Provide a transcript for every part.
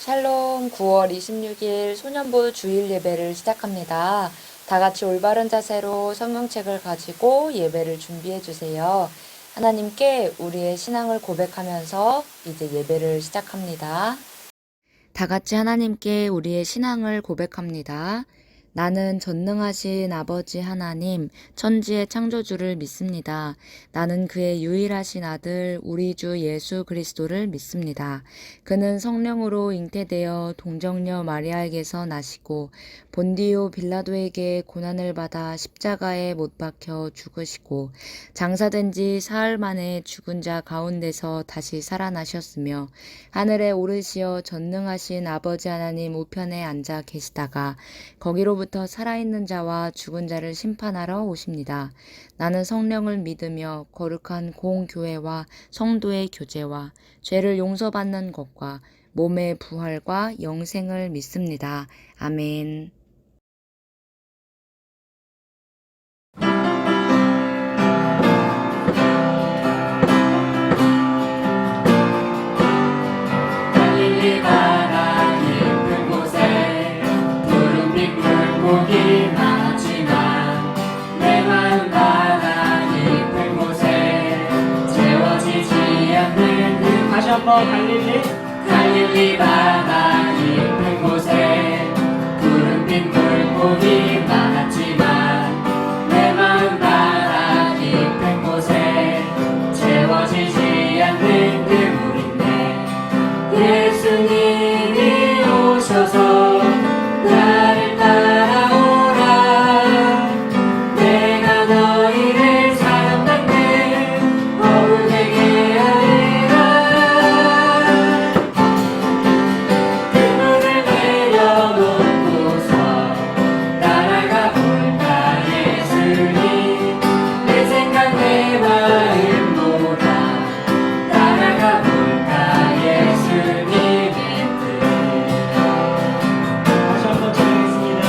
샬롬 9월 26일 소년부 주일 예배를 시작합니다. 다 같이 올바른 자세로 성경책을 가지고 예배를 준비해 주세요. 하나님께 우리의 신앙을 고백하면서 이제 예배를 시작합니다. 다 같이 하나님께 우리의 신앙을 고백합니다. 나는 전능하신 아버지 하나님, 천지의 창조주를 믿습니다. 나는 그의 유일하신 아들, 우리 주 예수 그리스도를 믿습니다. 그는 성령으로 잉태되어 동정녀 마리아에게서 나시고 본디오 빌라도에게 고난을 받아 십자가에 못 박혀 죽으시고 장사된 지 사흘 만에 죽은 자 가운데서 다시 살아나셨으며 하늘에 오르시어 전능하신 아버지 하나님 우편에 앉아 계시다가 거기로부터 살아있는 자와 죽은 자를 심판하러 오십니다. 나는 성령을 믿으며 거룩한 공교회와 성도의 교제와 죄를 용서받는 것과 몸의 부활과 영생을 믿습니다. 아멘. 갈릴리 바다 깊은 곳에 푸른빛 물고기 많았지만 내 마음 바다 깊은 곳에 채워지지 않는 그 다시 한번 갈릴리 바다 깊은 곳에 푸른빛 물고기 많았지만 내 마음 바다 깊은 곳에 채워지지 않는 그 물인데 예수님이 오셔서 나를 따라오라. 내가 너희를 사랑받는 어른에게 하리라. 그물을 내려놓고서 따라가 볼까 예수님. 내 생각 내 마음보다 따라가 볼까 예수님의 뜻. 다시 한번 전하겠습니다.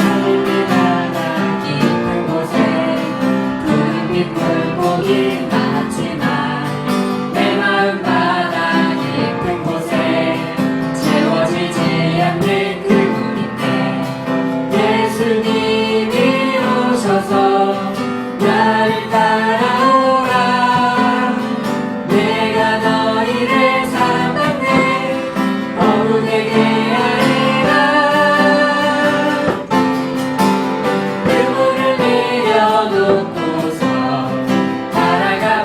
갈릴리 바다 깊은 곳에 푸른빛 물고기 많았지만 내 마음 바다 깊은 곳에 채워지지 않는 그 물인데 예수님이 오셔서 나를 따라오라. 내가 너희를 사랑받는 어른에게 하리라. 그물을 내려놓고서 따라가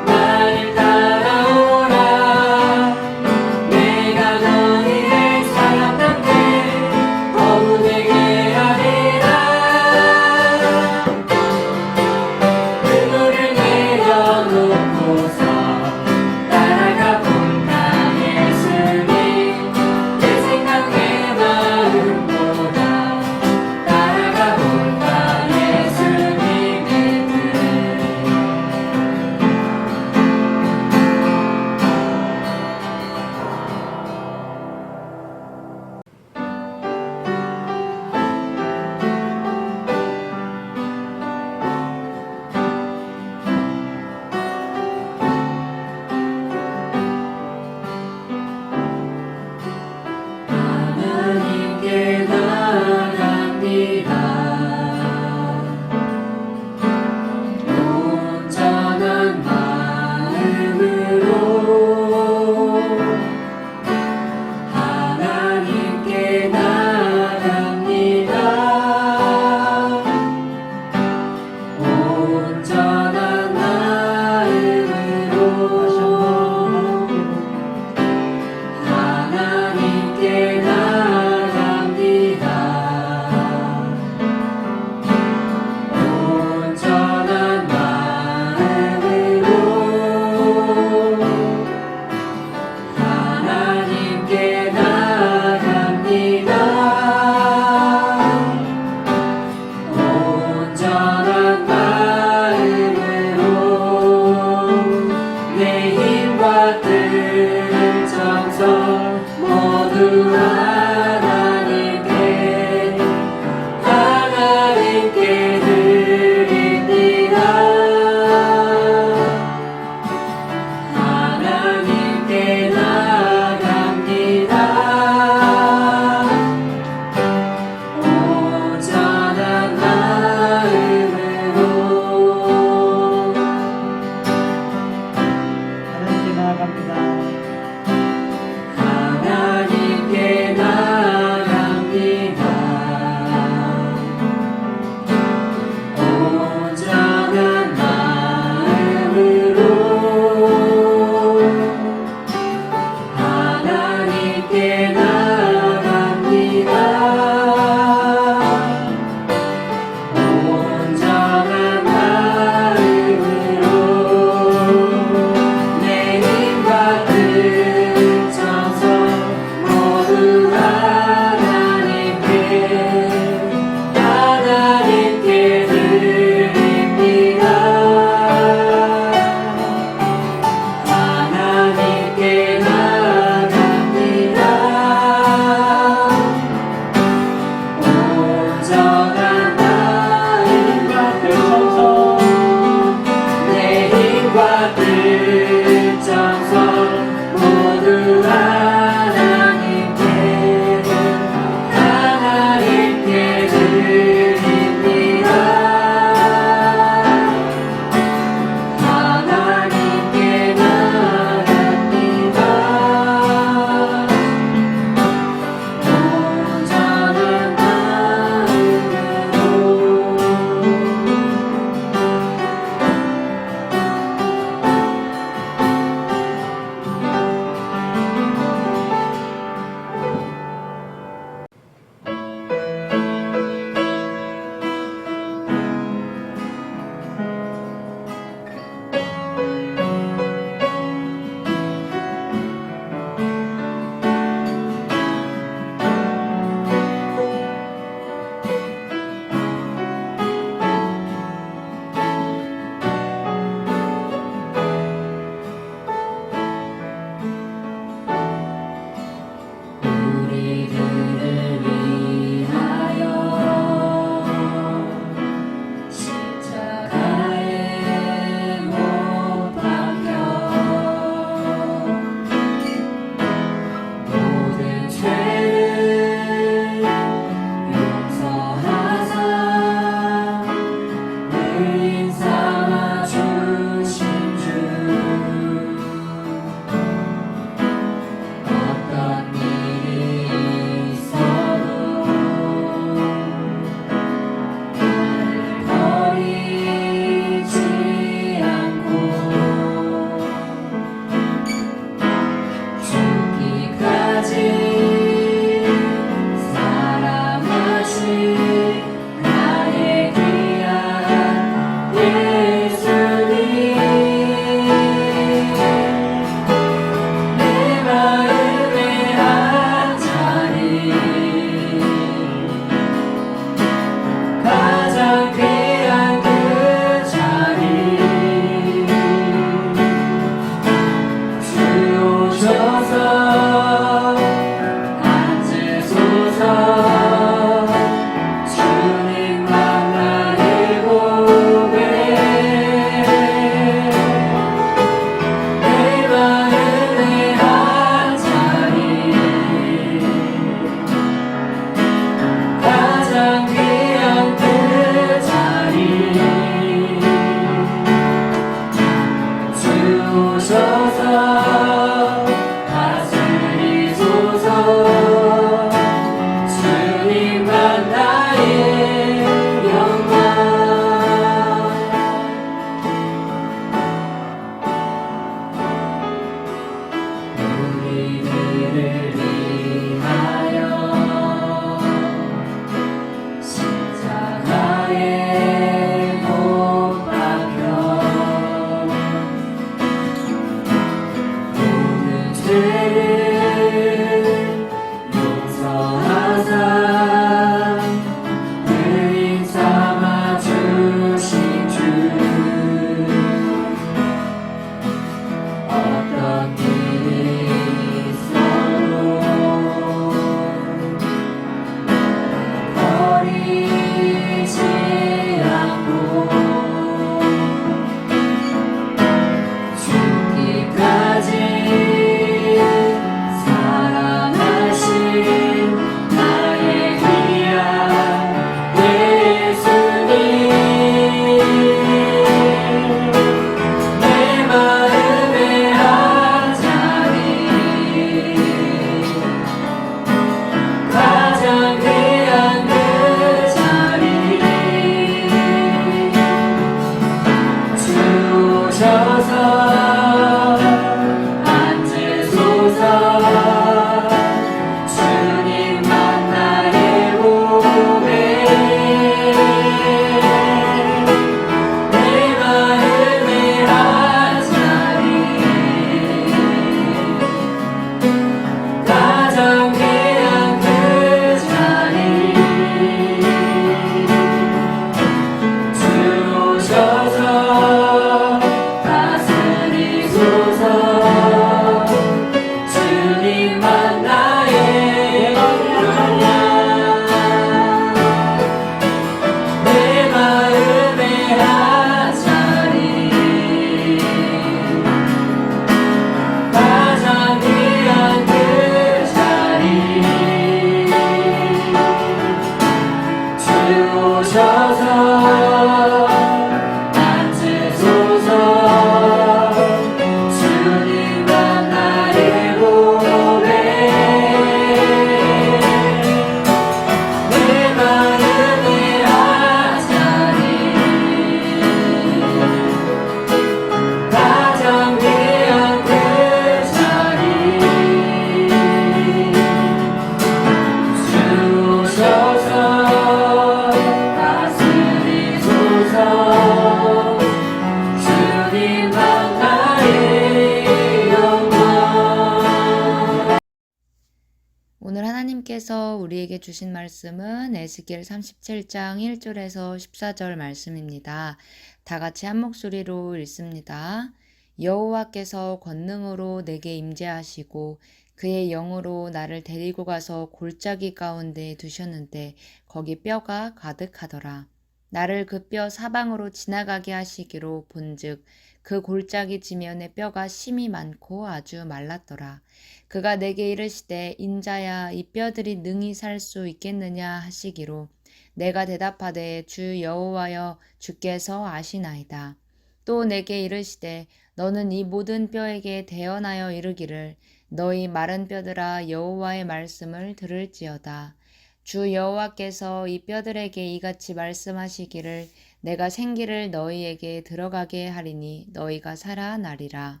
하나님께서 우리에게 주신 말씀은 에스겔 37장 1절에서 14절 말씀입니다. 다 같이 한 목소리로 읽습니다. 여호와께서 권능으로 내게 임재하시고 그의 영으로 나를 데리고 가서 골짜기 가운데 두셨는데 거기 뼈가 가득하더라. 나를 그 뼈 사방으로 지나가게 하시기로 본즉 그 골짜기 지면에 뼈가 심이 많고 아주 말랐더라. 그가 내게 이르시되 인자야 이 뼈들이 능히 살 수 있겠느냐 하시기로 내가 대답하되 주 여호와여 주께서 아시나이다. 또 내게 이르시되 너는 이 모든 뼈에게 대언하여 이르기를 너희 마른 뼈들아 여호와의 말씀을 들을지어다. 주 여호와께서 이 뼈들에게 이같이 말씀하시기를 내가 생기를 너희에게 들어가게 하리니 너희가 살아나리라.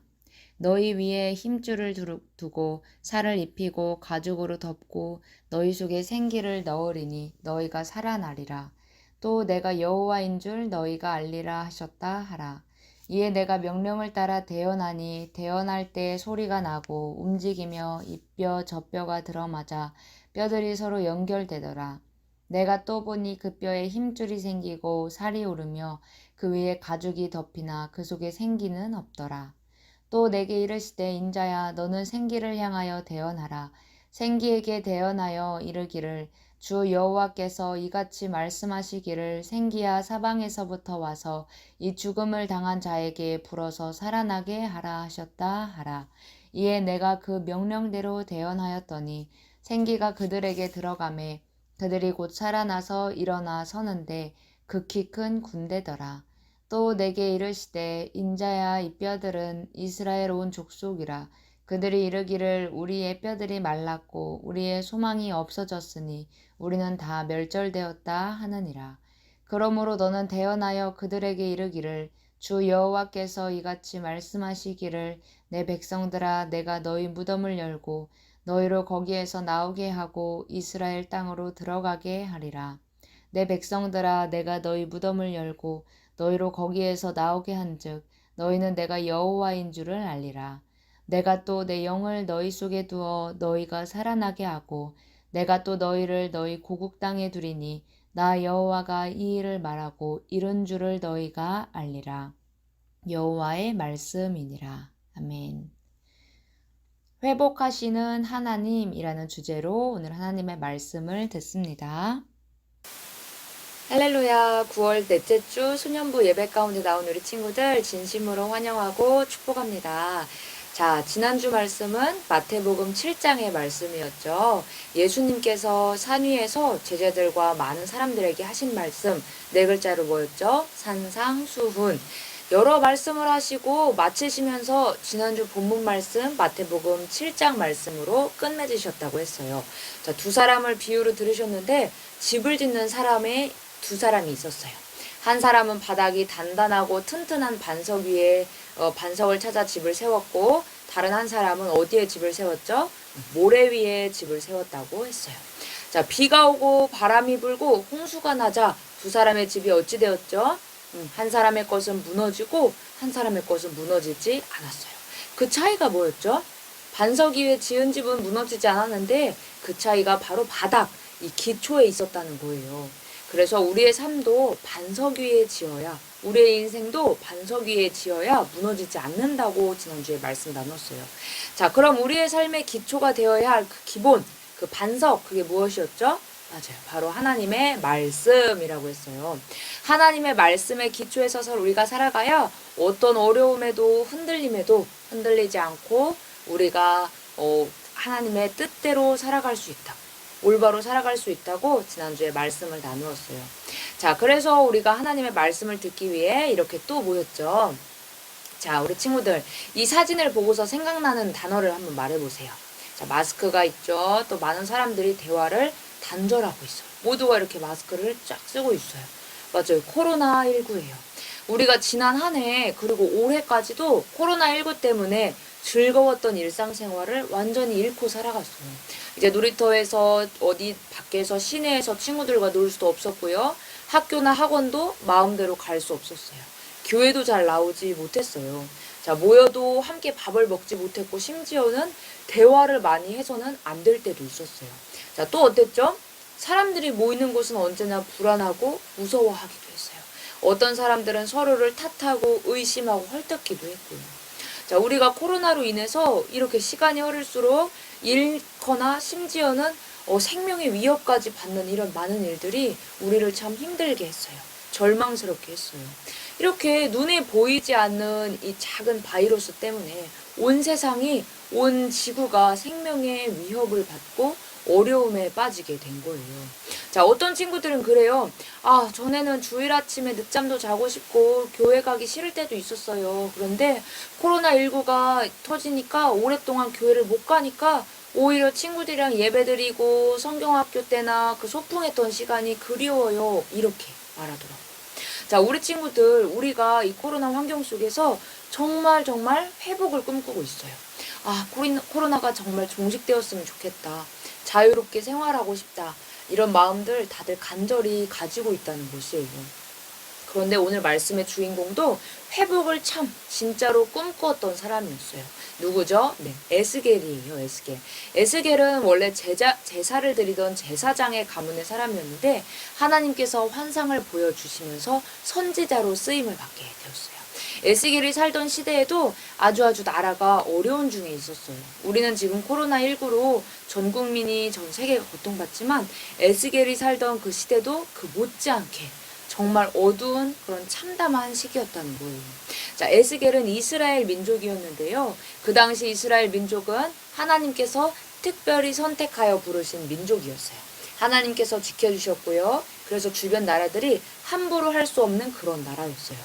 너희 위에 힘줄을 두고 살을 입히고 가죽으로 덮고 너희 속에 생기를 넣으리니 너희가 살아나리라. 또 내가 여호와인 줄 너희가 알리라 하셨다 하라. 이에 내가 명령을 따라 대언하니 대언할 때 소리가 나고 움직이며 이 뼈 저 뼈가 들어맞아 뼈들이 서로 연결되더라. 내가 또 보니 그 뼈에 힘줄이 생기고 살이 오르며 그 위에 가죽이 덮이나 그 속에 생기는 없더라. 또 내게 이르시되 인자야 너는 생기를 향하여 대언하라. 생기에게 대언하여 이르기를 주 여호와께서 이같이 말씀하시기를 생기야 사방에서부터 와서 이 죽음을 당한 자에게 불어서 살아나게 하라 하셨다 하라. 이에 내가 그 명령대로 대언하였더니 생기가 그들에게 들어가매 그들이 곧 살아나서 일어나 서는데 극히 큰 군대더라. 또 내게 이르시되 인자야 이 뼈들은 이스라엘 온 족속이라. 그들이 이르기를 우리의 뼈들이 말랐고 우리의 소망이 없어졌으니 우리는 다 멸절되었다 하느니라. 그러므로 너는 대언하여 그들에게 이르기를 주 여호와께서 이같이 말씀하시기를 내 백성들아 내가 너희 무덤을 열고 너희를 거기에서 나오게 하고 이스라엘 땅으로 들어가게 하리라. 내 백성들아 내가 너희 무덤을 열고 너희로 거기에서 나오게 한즉 너희는 내가 여호와인 줄을 알리라. 내가 또 내 영을 너희 속에 두어 너희가 살아나게 하고 내가 또 너희를 너희 고국 땅에 두리니 나 여호와가 이 일을 말하고 이룬 줄을 너희가 알리라. 여호와의 말씀이니라. 아멘. 회복하시는 하나님이라는 주제로 오늘 하나님의 말씀을 듣습니다. 할렐루야. 9월 넷째 주 소년부 예배 가운데 나온 우리 친구들 진심으로 환영하고 축복합니다. 자, 지난주 말씀은 마태복음 7장의 말씀이었죠. 예수님께서 산 위에서 제자들과 많은 사람들에게 하신 말씀, 네 글자로 뭐였죠? 산상수훈. 여러 말씀을 하시고 마치시면서 지난주 본문 말씀 마태복음 7장 말씀으로 끝맺으셨다고 했어요. 자, 두 사람을 비유로 들으셨는데 집을 짓는 사람의 두 사람이 있었어요. 한 사람은 바닥이 단단하고 튼튼한 반석 위에 반석을 찾아 집을 세웠고 다른 한 사람은 어디에 집을 세웠죠? 모래 위에 집을 세웠다고 했어요. 자, 비가 오고 바람이 불고 홍수가 나자 두 사람의 집이 어찌 되었죠? 한 사람의 것은 무너지고 한 사람의 것은 무너지지 않았어요. 그 차이가 뭐였죠? 반석 위에 지은 집은 무너지지 않았는데 그 차이가 바로 바닥, 이 기초에 있었다는 거예요. 그래서 우리의 삶도 반석 위에 지어야, 우리의 인생도 반석 위에 지어야 무너지지 않는다고 지난주에 말씀 나눴어요. 자, 그럼 우리의 삶의 기초가 되어야 할 그 기본, 그 반석, 그게 무엇이었죠? 맞아요. 바로 하나님의 말씀이라고 했어요. 하나님의 말씀의 기초에 서서 우리가 살아가야 어떤 어려움에도 흔들림에도 흔들리지 않고 우리가 하나님의 뜻대로 살아갈 수 있다. 올바로 살아갈 수 있다고 지난주에 말씀을 나누었어요. 자, 그래서 우리가 하나님의 말씀을 듣기 위해 이렇게 또 모였죠. 자, 우리 친구들 이 사진을 보고서 생각나는 단어를 한번 말해보세요. 자, 마스크가 있죠. 또 많은 사람들이 대화를 단절하고 있어요. 모두가 이렇게 마스크를 쫙 쓰고 있어요. 맞아요. 코로나19예요. 우리가 지난 한 해 그리고 올해까지도 코로나19 때문에 즐거웠던 일상생활을 완전히 잃고 살아갔어요. 이제 놀이터에서 어디 밖에서 시내에서 친구들과 놀 수도 없었고요. 학교나 학원도 마음대로 갈 수 없었어요. 교회도 잘 나오지 못했어요. 자, 모여도 함께 밥을 먹지 못했고 심지어는 대화를 많이 해서는 안 될 때도 있었어요. 자, 또 어땠죠? 사람들이 모이는 곳은 언제나 불안하고 무서워하기도 했어요. 어떤 사람들은 서로를 탓하고 의심하고 헐뜯기도 했고요. 자, 우리가 코로나로 인해서 이렇게 시간이 흐를수록 잃거나 심지어는 생명의 위협까지 받는 이런 많은 일들이 우리를 참 힘들게 했어요. 절망스럽게 했어요. 이렇게 눈에 보이지 않는 이 작은 바이러스 때문에 온 세상이, 온 지구가 생명의 위협을 받고 어려움에 빠지게 된 거예요. 자, 어떤 친구들은 그래요. 아, 전에는 주일 아침에 늦잠도 자고 싶고 교회 가기 싫을 때도 있었어요. 그런데 코로나19가 터지니까 오랫동안 교회를 못 가니까 오히려 친구들이랑 예배드리고 성경학교 때나 그 소풍했던 시간이 그리워요. 이렇게 말하더라고요. 자, 우리 친구들, 우리가 이 코로나 환경 속에서 정말 회복을 꿈꾸고 있어요. 아, 코로나가 정말 종식되었으면 좋겠다. 자유롭게 생활하고 싶다. 이런 마음들 다들 간절히 가지고 있다는 것이에요. 그런데 오늘 말씀의 주인공도 회복을 참 진짜로 꿈꾸었던 사람이었어요. 누구죠? 네, 에스겔이에요. 에스겔. 에스겔은 원래 제사를 드리던 제사장의 가문의 사람이었는데 하나님께서 환상을 보여주시면서 선지자로 쓰임을 받게 되었어요. 에스겔이 살던 시대에도 아주 나라가 어려운 중에 있었어요. 우리는 지금 코로나19로 전 국민이, 전 세계가 고통받지만 에스겔이 살던 그 시대도 그 못지않게 정말 어두운 그런 참담한 시기였다는 거예요. 자, 에스겔은 이스라엘 민족이었는데요. 그 당시 이스라엘 민족은 하나님께서 특별히 선택하여 부르신 민족이었어요. 하나님께서 지켜주셨고요. 그래서 주변 나라들이 함부로 할 수 없는 그런 나라였어요.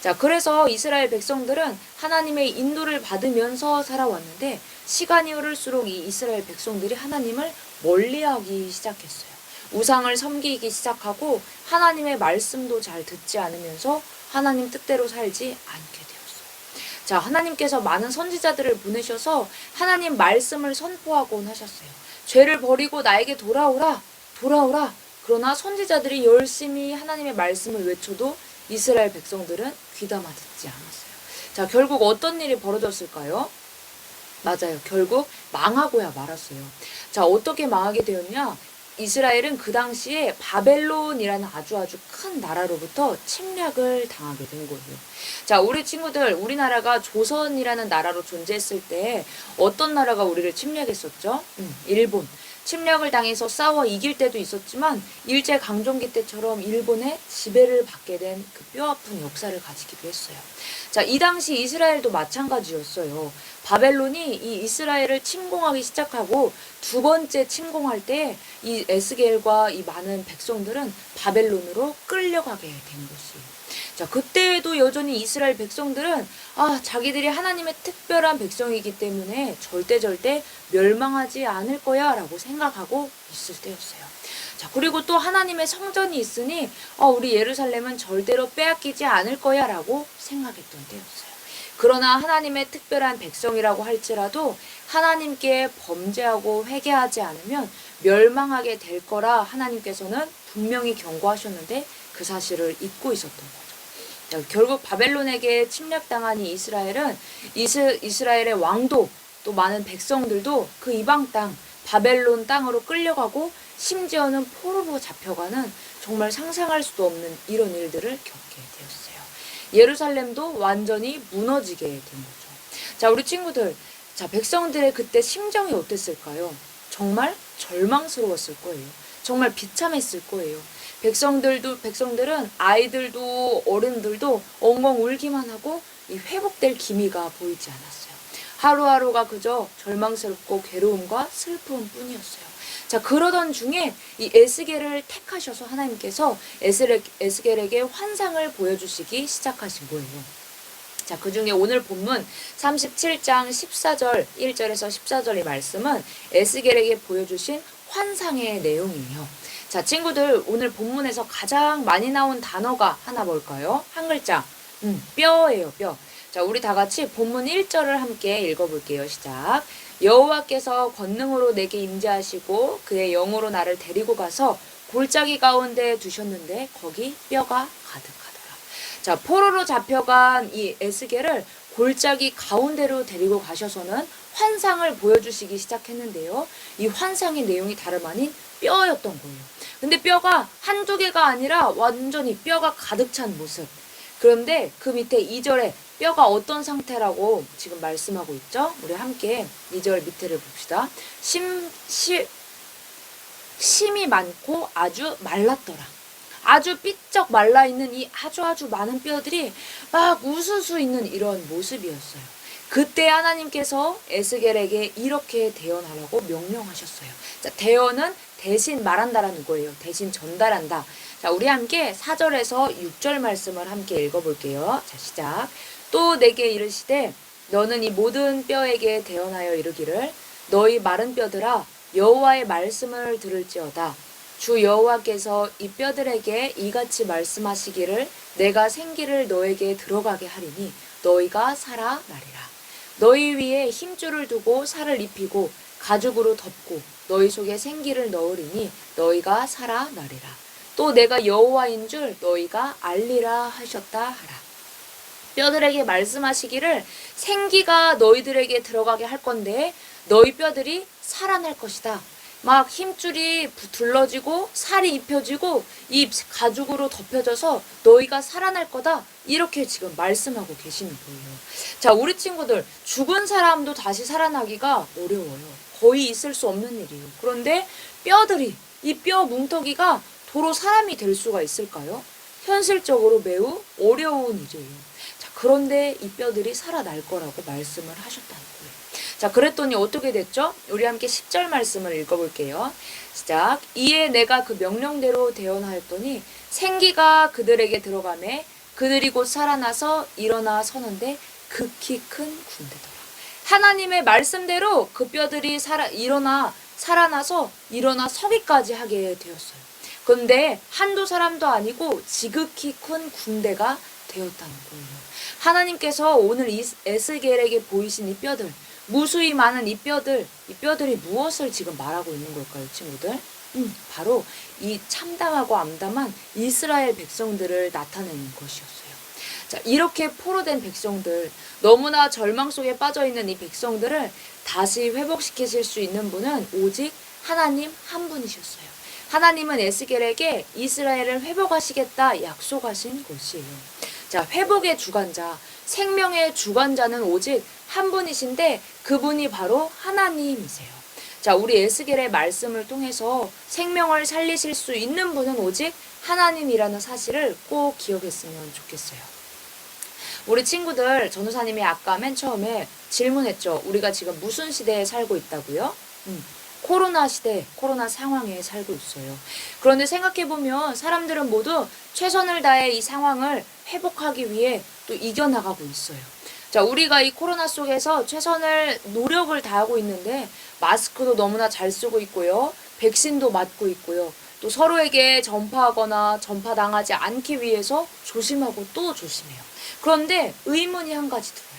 자, 그래서 이스라엘 백성들은 하나님의 인도를 받으면서 살아왔는데 시간이 흐를수록 이 이스라엘 백성들이 하나님을 멀리하기 시작했어요. 우상을 섬기기 시작하고 하나님의 말씀도 잘 듣지 않으면서 하나님 뜻대로 살지 않게 되었어요. 자, 하나님께서 많은 선지자들을 보내셔서 하나님 말씀을 선포하곤 하셨어요. 죄를 버리고 나에게 돌아오라. 그러나 선지자들이 열심히 하나님의 말씀을 외쳐도 이스라엘 백성들은 귀담아 듣지 않았어요. 자, 결국 어떤 일이 벌어졌을까요? 맞아요. 결국 망하고야 말았어요. 자, 어떻게 망하게 되었냐? 이스라엘은 그 당시에 바벨론이라는 아주 큰 나라로부터 침략을 당하게 된 거예요. 자, 우리 친구들, 우리나라가 조선이라는 나라로 존재했을 때 어떤 나라가 우리를 침략했었죠? 일본. 침략을 당해서 싸워 이길 때도 있었지만 일제강점기 때처럼 일본의 지배를 받게 된 그 뼈아픈 역사를 가지기도 했어요. 자, 이 당시 이스라엘도 마찬가지였어요. 바벨론이 이 이스라엘을 침공하기 시작하고 두 번째 침공할 때 이 에스겔과 이 많은 백성들은 바벨론으로 끌려가게 된 것이에요. 자, 그때에도 여전히 이스라엘 백성들은 자기들이 하나님의 특별한 백성이기 때문에 절대 멸망하지 않을 거야 라고 생각하고 있을 때였어요. 자, 그리고 또 하나님의 성전이 있으니 우리 예루살렘은 절대로 빼앗기지 않을 거야 라고 생각했던 때였어요. 그러나 하나님의 특별한 백성이라고 할지라도 하나님께 범죄하고 회개하지 않으면 멸망하게 될 거라 하나님께서는 분명히 경고하셨는데 그 사실을 잊고 있었던 거죠. 자, 결국 바벨론에게 침략당한 이 이스라엘은 이스라엘의 왕도 또 많은 백성들도 그 이방 땅 바벨론 땅으로 끌려가고 심지어는 포로로 잡혀가는 정말 상상할 수도 없는 이런 일들을 겪게 되었어요. 예루살렘도 완전히 무너지게 된 거죠. 자, 우리 친구들, 자, 백성들의 그때 심정이 어땠을까요? 정말 절망스러웠을 거예요. 정말 비참했을 거예요. 백성들은 아이들도 어른들도 엉엉 울기만 하고 이 회복될 기미가 보이지 않았어요. 하루하루가 그저 절망스럽고 괴로움과 슬픔 뿐이었어요. 자, 그러던 중에 이 에스겔을 택하셔서 하나님께서 에스겔에게 환상을 보여주시기 시작하신 거예요. 자, 그 중에 오늘 본문 37장 14절, 1절에서 14절의 말씀은 에스겔에게 보여주신 환상의 내용이에요. 자, 친구들, 오늘 본문에서 가장 많이 나온 단어가 하나 뭘까요? 한 글자. 뼈예요, 뼈. 자, 우리 다 같이 본문 1절을 함께 읽어볼게요. 시작. 여호와께서 권능으로 내게 임재하시고 그의 영으로 나를 데리고 가서 골짜기 가운데 두셨는데 거기 뼈가 가득하더라. 자, 포로로 잡혀간 이 에스겔을 골짜기 가운데로 데리고 가셔서는 환상을 보여주시기 시작했는데요. 이 환상의 내용이 다름 아닌 뼈였던 거예요. 근데 뼈가 한두 개가 아니라 완전히 뼈가 가득 찬 모습. 그런데 그 밑에 2절에 뼈가 어떤 상태라고 지금 말씀하고 있죠? 우리 함께 2절 밑에를 봅시다. 심이 많고 아주 말랐더라. 아주 삐쩍 말라있는 이 아주 많은 뼈들이 막 우수수 있는 이런 모습이었어요. 그때 하나님께서 에스겔에게 이렇게 대언하라고 명령하셨어요. 자, 대언은 대신 말한다라는 거예요. 대신 전달한다. 자, 우리 함께 4절에서 6절 말씀을 함께 읽어볼게요. 자, 시작. 또 내게 이르시되 너는 이 모든 뼈에게 대언하여 이르기를 너희 마른 뼈들아 여호와의 말씀을 들을지어다. 주 여호와께서 이 뼈들에게 이같이 말씀하시기를 내가 생기를 너에게 들어가게 하리니 너희가 살아 나리라. 너희 위에 힘줄을 두고 살을 입히고 가죽으로 덮고 너희 속에 생기를 넣으리니 너희가 살아 나리라. 또 내가 여호와인 줄 너희가 알리라 하셨다 하라. 뼈들에게 말씀하시기를 생기가 너희들에게 들어가게 할 건데 너희 뼈들이 살아날 것이다. 막 힘줄이 둘러지고 살이 입혀지고 이 가죽으로 덮여져서 너희가 살아날 거다. 이렇게 지금 말씀하고 계시는 거예요. 자, 우리 친구들 죽은 사람도 다시 살아나기가 어려워요. 거의 있을 수 없는 일이에요. 그런데 뼈들이 이 뼈 뭉텅이가 도로 사람이 될 수가 있을까요? 현실적으로 매우 어려운 일이에요. 자, 그런데 이 뼈들이 살아날 거라고 말씀을 하셨다는 거예요. 자, 그랬더니 어떻게 됐죠? 우리 함께 10절 말씀을 읽어볼게요. 시작. 이에 내가 그 명령대로 대언하였더니 생기가 그들에게 들어가매 그들이 곧 살아나서 일어나 서는데 극히 큰 군대더라. 하나님의 말씀대로 그 뼈들이 살아나서 일어나 서기까지 하게 되었어요. 그런데 한두 사람도 아니고 지극히 큰 군대가 되었다는 거예요. 하나님께서 오늘 에스겔에게 보이신 이 뼈들, 무수히 많은 이 뼈들이 무엇을 지금 말하고 있는 걸까요, 친구들? 바로 이 참담하고 암담한 이스라엘 백성들을 나타내는 것이었어요. 자, 이렇게 포로된 백성들, 너무나 절망 속에 빠져 있는 이 백성들을 다시 회복시키실 수 있는 분은 오직 하나님 한 분이셨어요. 하나님은 에스겔에게 이스라엘을 회복하시겠다 약속하신 것이에요. 자, 회복의 주관자, 생명의 주관자는 오직 한 분이신데 그분이 바로 하나님이세요. 자, 우리 에스겔의 말씀을 통해서 생명을 살리실 수 있는 분은 오직 하나님이라는 사실을 꼭 기억했으면 좋겠어요. 우리 친구들, 전우사님이 아까 맨 처음에 질문했죠. 우리가 지금 무슨 시대에 살고 있다고요? 코로나 시대, 코로나 상황에 살고 있어요. 그런데 생각해보면 사람들은 모두 최선을 다해 이 상황을 회복하기 위해 또 이겨나가고 있어요. 자, 우리가 이 코로나 속에서 노력을 다하고 있는데 마스크도 너무나 잘 쓰고 있고요. 백신도 맞고 있고요. 또 서로에게 전파하거나 전파당하지 않기 위해서 조심하고 또 조심해요. 그런데 의문이 한 가지 들어요.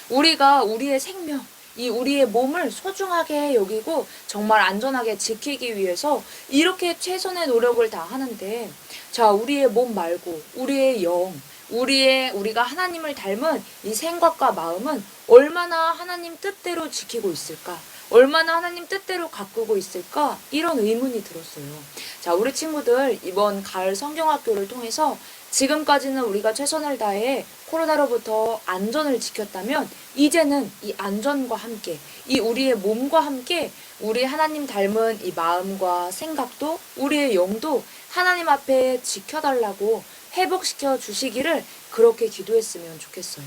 우리가 우리의 생명, 우리의 몸을 소중하게 여기고 정말 안전하게 지키기 위해서 이렇게 최선의 노력을 다 하는데, 자, 우리의 몸 말고 우리의 영, 우리가 하나님을 닮은 이 생각과 마음은 얼마나 하나님 뜻대로 지키고 있을까? 얼마나 하나님 뜻대로 가꾸고 있을까? 이런 의문이 들었어요. 자, 우리 친구들 이번 가을 성경학교를 통해서 지금까지는 우리가 최선을 다해 코로나로부터 안전을 지켰다면 이제는 이 안전과 함께 이 우리의 몸과 함께 우리 하나님 닮은 이 마음과 생각도 우리의 영도 하나님 앞에 지켜달라고 회복시켜 주시기를 그렇게 기도했으면 좋겠어요.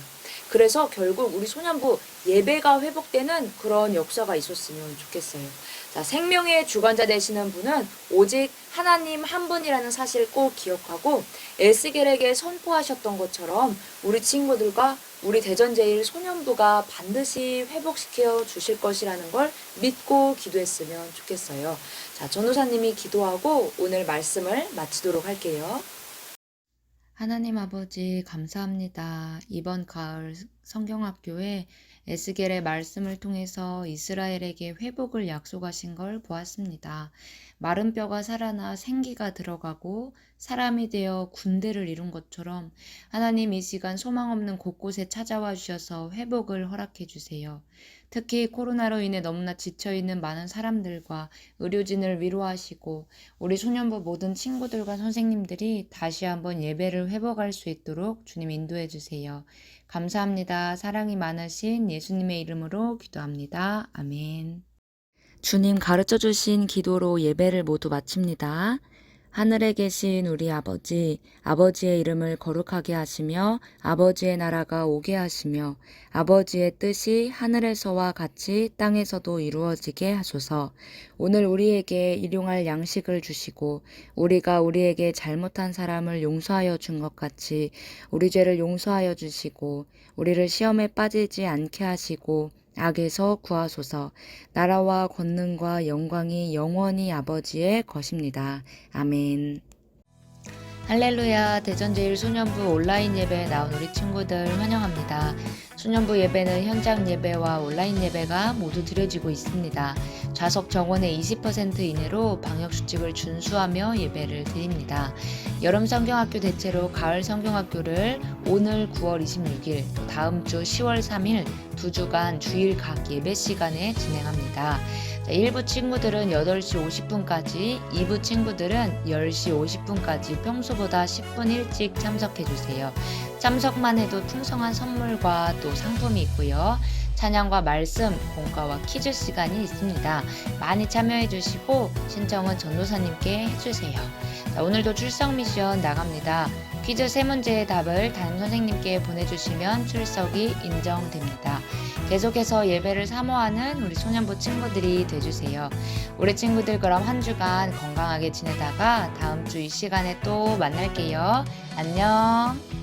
그래서 결국 우리 소년부 예배가 회복되는 그런 역사가 있었으면 좋겠어요. 자, 생명의 주관자 되시는 분은 오직 하나님 한 분이라는 사실을 꼭 기억하고 에스겔에게 선포하셨던 것처럼 우리 친구들과 우리 대전제일 소년부가 반드시 회복시켜 주실 것이라는 걸 믿고 기도했으면 좋겠어요. 자, 전도사님이 기도하고 오늘 말씀을 마치도록 할게요. 하나님 아버지 감사합니다. 이번 가을 성경학교에 에스겔의 말씀을 통해서 이스라엘에게 회복을 약속하신 걸 보았습니다. 마른 뼈가 살아나 생기가 들어가고 사람이 되어 군대를 이룬 것처럼 하나님 이 시간 소망 없는 곳곳에 찾아와 주셔서 회복을 허락해 주세요. 특히 코로나로 인해 너무나 지쳐있는 많은 사람들과 의료진을 위로하시고 우리 소년부 모든 친구들과 선생님들이 다시 한번 예배를 회복할 수 있도록 주님 인도해 주세요. 감사합니다. 사랑이 많으신 예수님의 이름으로 기도합니다. 아멘. 주님 가르쳐 주신 기도로 예배를 모두 마칩니다. 하늘에 계신 우리 아버지, 아버지의 이름을 거룩하게 하시며 아버지의 나라가 오게 하시며 아버지의 뜻이 하늘에서와 같이 땅에서도 이루어지게 하소서. 오늘 우리에게 일용할 양식을 주시고 우리가 우리에게 잘못한 사람을 용서하여 준 것 같이 우리 죄를 용서하여 주시고 우리를 시험에 빠지지 않게 하시고 악에서 구하소서. 나라와 권능과 영광이 영원히 아버지의 것입니다. 아멘. 할렐루야. 대전제일소년부 온라인 예배에 나온 우리 친구들 환영합니다. 소년부 예배는 현장 예배와 온라인 예배가 모두 드려지고 있습니다. 좌석 정원의 20% 이내로 방역수칙을 준수하며 예배를 드립니다. 여름 성경학교 대체로 가을 성경학교를 오늘 9월 26일, 또 다음 주 10월 3일 2주간 주일 각 예배 시간에 진행합니다. 1부 친구들은 8시 50분까지, 2부 친구들은 10시 50분까지 평소보다 10분 일찍 참석해주세요. 참석만 해도 풍성한 선물과 또 상품이 있고요. 찬양과 말씀, 공과와 퀴즈 시간이 있습니다. 많이 참여해주시고 신청은 전도사님께 해주세요. 자, 오늘도 출석 미션 나갑니다. 퀴즈 3문제의 답을 담임 선생님께 보내주시면 출석이 인정됩니다. 계속해서 예배를 사모하는 우리 소년부 친구들이 돼주세요. 우리 친구들 그럼 한 주간 건강하게 지내다가 다음 주 이 시간에 또 만날게요. 안녕.